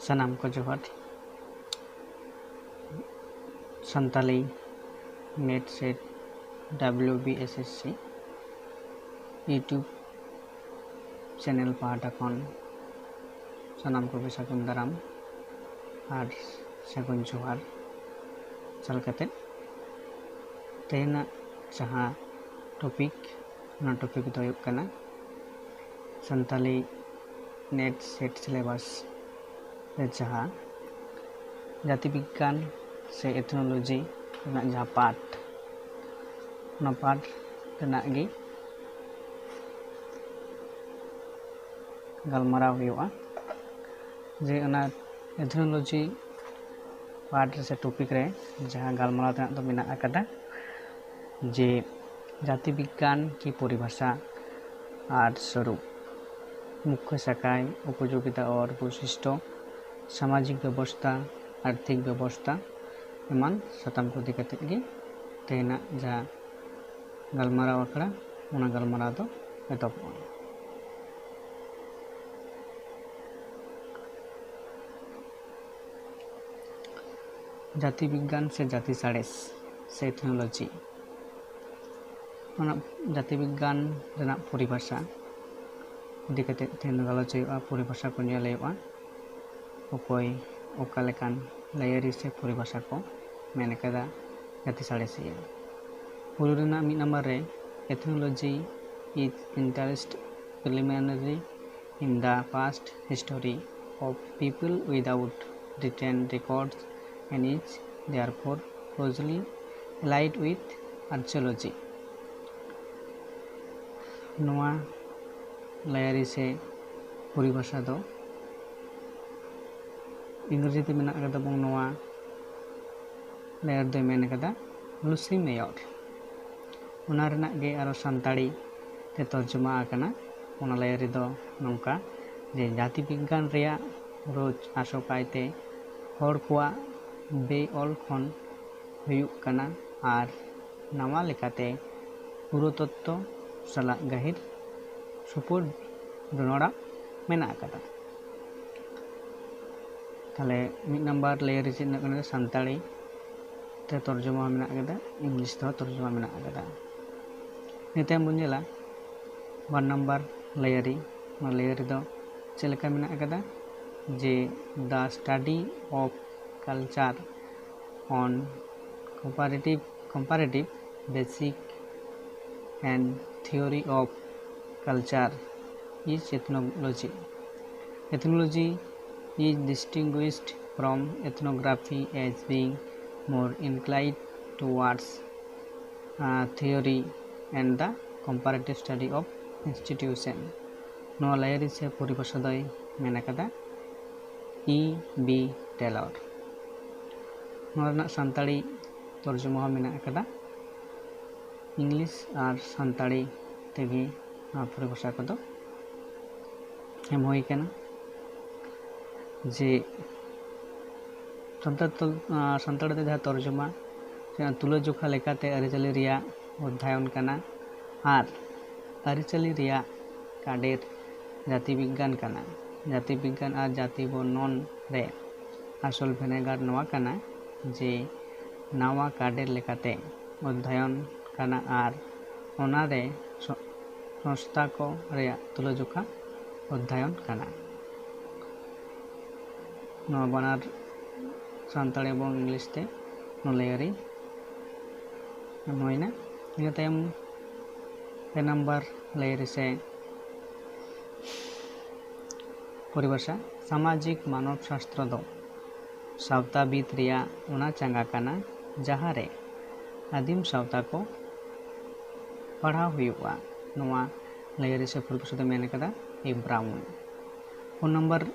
ᱥᱟᱱᱟᱢ ᱠᱚ ᱡᱚᱦᱟᱨ Santali net set WBSSC YouTube channel पाहटा खन सानाम को सागुन दाराम और सागुन जोहार चलते तेना जहाँ टॉपिक दो हुयुग कना संताली नेट सेट सिलेबस जहाँ जाति विज्ञान से एथनोलॉजी जहाँ पाठ गी गलमाराव हुआ जे एथनोलॉजी पाठ से टॉपिक रे जहाँ गलमाराव तेना तो मेना अकदा जे जाति विज्ञान की परिभाषा और स्वरूप मुख्य शाखाएं उपयोगिता और वैशिष्ट्य सामाजिक व्यवस्था आर्थिक व्यवस्था एमान साताम को इदी कते गे तेना जहाँ गलमाराव आखड़ा उना गलमाराव दो एतोबा जाति विज्ञान से जाति साड़ेस से एथनोलॉजी जाति विज्ञान रेना परिभाषा इदी कते तेन गलोच हुआ परिभाषा को नेल हुआ अकोय ओका लेकान लायरी से परिभाषा को मेन कदा जाति साड़ेसिया पुरु रेना मिड नंबर रे ethnology is interest preliminary in the past history of people without written records and is therefore closely allied with archaeology. नोआ लायारी से परिभाषा दो इंग्रेजी ते मेना कदा बंग नोआ लायर दो मेन कदा लुसी मेयर उना रेना गे आरो संताड़ी ते तर्जुमा आकना उना लायारी दो नोंका जे जाति विज्ञान रेया रोज आसोकायते हर कोआ बेअल खन हुयुग कना आर नावा लेकाते पुरातत्व साला गहिर सुपुर दुनोड़ा मेना कदा ताले मिड नंबर लेयर रे चिन्ह कना संताड़ी ते तर्जुमा मेना कदा इंग्लिश तो तर्जुमा मेना कदा निते बुझेला वन नंबर लेयरी लेयरी दो चेलका मेना कदा जे the study of culture on comparative basic and theory of culture is ethnology. Ethnology is distinguished from ethnography as being more inclined towards theory and the comparative study of institution. No layer is a परिभाषा दय मेना कदा E.B. Taylor. नोरना संताड़ी तर्जुमा मेना कदा English और संताड़ी तेगी परिभाषा को दो एम होई कना जे संताड़ी ते जहाँ तर्जुमा तुलजोखा लेकाते अरिचली रिया अध्ययन कना और अरिचली रिया काडेर जाति विज्ञान कना जाति विज्ञान और जाति वर्णन रे आसल भेनेगार नवा कना जे नावा काडेर लेकाते अध्ययन कना आर ओनारे संस्था को रेया तुलजोखा अध्ययन कना नवा बनार सानताड़ी एवं इंग्लिश ते नलेयारी नोइना इन तायम पे नंबर लेयरी से परिभाषा सामाजिक मानव शास्त्र दो सावताविद रिया उना चंगा कना जहाँ रे आदिम सावता को पढ़ा हुआ नोआ लेयरी से परिभाषा दो मेन कदा ए ब्राउन फोन नंबर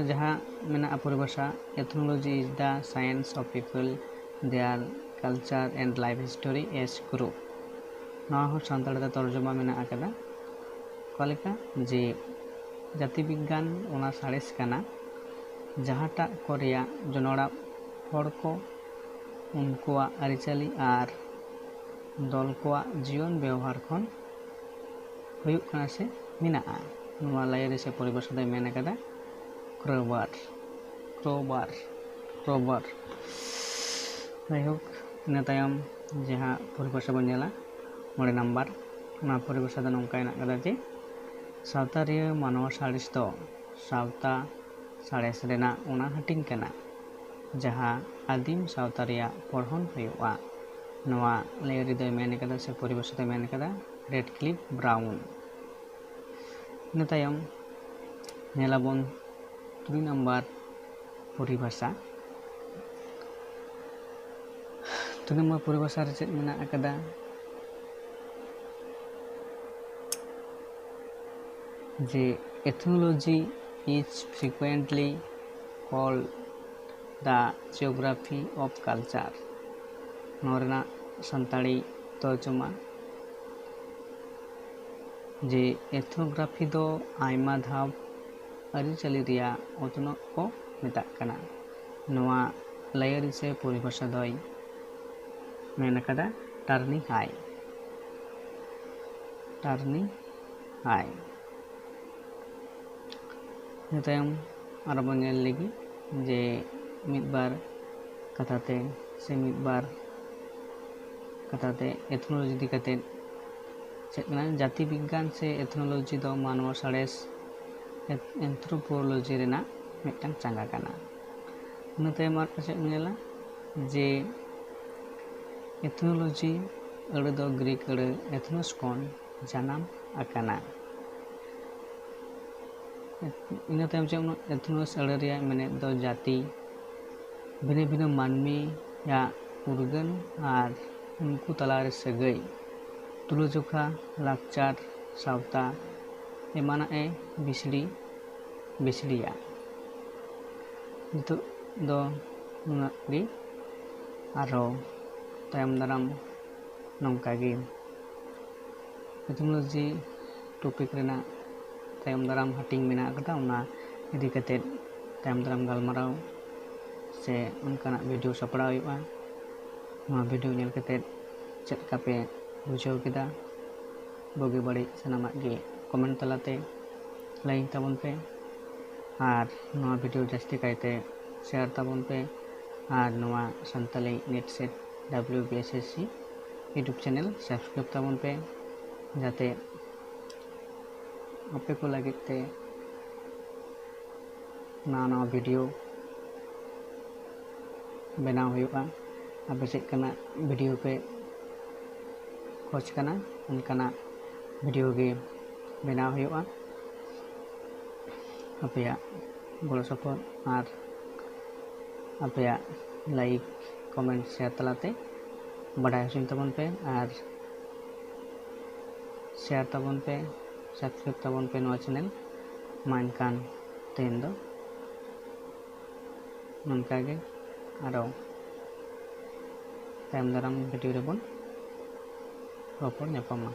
जहाँ मेना परिभाषा ethnology is the science of people their culture and life history age group नोआ हो सानताड़ी दा तर्जुमा मेना कदा कलेका जे जाति विज्ञान उना साड़ेस कना जहाँटा को रिया जनोड़ा हर को उनकुआ अरिचली और दल को जीवन व्यवहार खन हुयुग कना से मेना नोआ लायरी से परिभाषा दो मेन कदा क्रवार रोबर जायहोक इन तायम जहाँ परिभाषा बन नेला 9 नम्बर ना परिभाषा दो नोंका हेनाग कदा जे सावतारिया मानव सालिस दो सावता साड़ेस रेना उना हाटिंग कना जहाँ आदिम सावतारिया पढ़न हुआ नवा लेयरी दो मेन कदा से परिभाषा दो मेन कदा रेडक्लिफ ब्राउन इन तायम नेलाबन 3 नम्बर परिभाषा 3 नम्बर परिभाषा रे चेद मेना कदा जे ethnology is frequently called the geography of culture नोरना Santali तर्जुमा जे एथनोग्राफी दो आयमा धाव अरिचाली रिया अतनक को मेताग कना नोआ लायरी से परिभाषा दोय मेन कदा टर्निंग हाई नितायम आरबन नेल लगी जे मिदबार कथाते से मिदबार कथाते एथनोलॉजी दिखाते चेकना जाति विज्ञान से एथनोलॉजी दो मानव साड़ेस एंथ्रोपोलॉजी रेना मिदटां चांगा काना नितायम आर चेक नेला जे एथनोलॉजी अड़े दो ग्रीक अड़े एथनोस कोन जानाम आकाना इन तायम जे एथनोस अड़े रिया माने दो जाति भिन्न भिन्न मानमी या उर्गन और उनको तलारे सगई तुलुजोखा लाकचार सावता एमाना ए बिसड़िया नितो दो नुनागी आरो तायम दाराम नौकागी एथनोलॉजी टॉपिक रेना तायम दाराम हाटिंग मेना कदा उना इदी कते तायम दाराम गालमाराव से उनकाना वीडियो सपड़ा हुआ नवा वीडियो नेल कते चेक कापे बुझाव केदा बगे बड़ी सनामा गे कमेंट तलाते लाइक ताबन पे और नवा वीडियो जास्ती कायते शेयर ताबन पे और नवा Santali net set WBSSC YouTube channel subscribe ताबन पे जाते आपे को लगे नवा वीडियो बनाव हुआ आपे चेकना वीडियो पे खोज कना उनकाना वीडियो गे बनाव हुआ आपे गड़ सपोर्ट और आपे लाइक कमेंट शेयर तलाते बड़ा हसन तबन पे और शेयर तबन पे सब्सक्राइब तबन पे नवा चैनल मानकान तेन दो ननकागे आरो तायम दाराम वीडियो रेबन रपड़ नेपामा।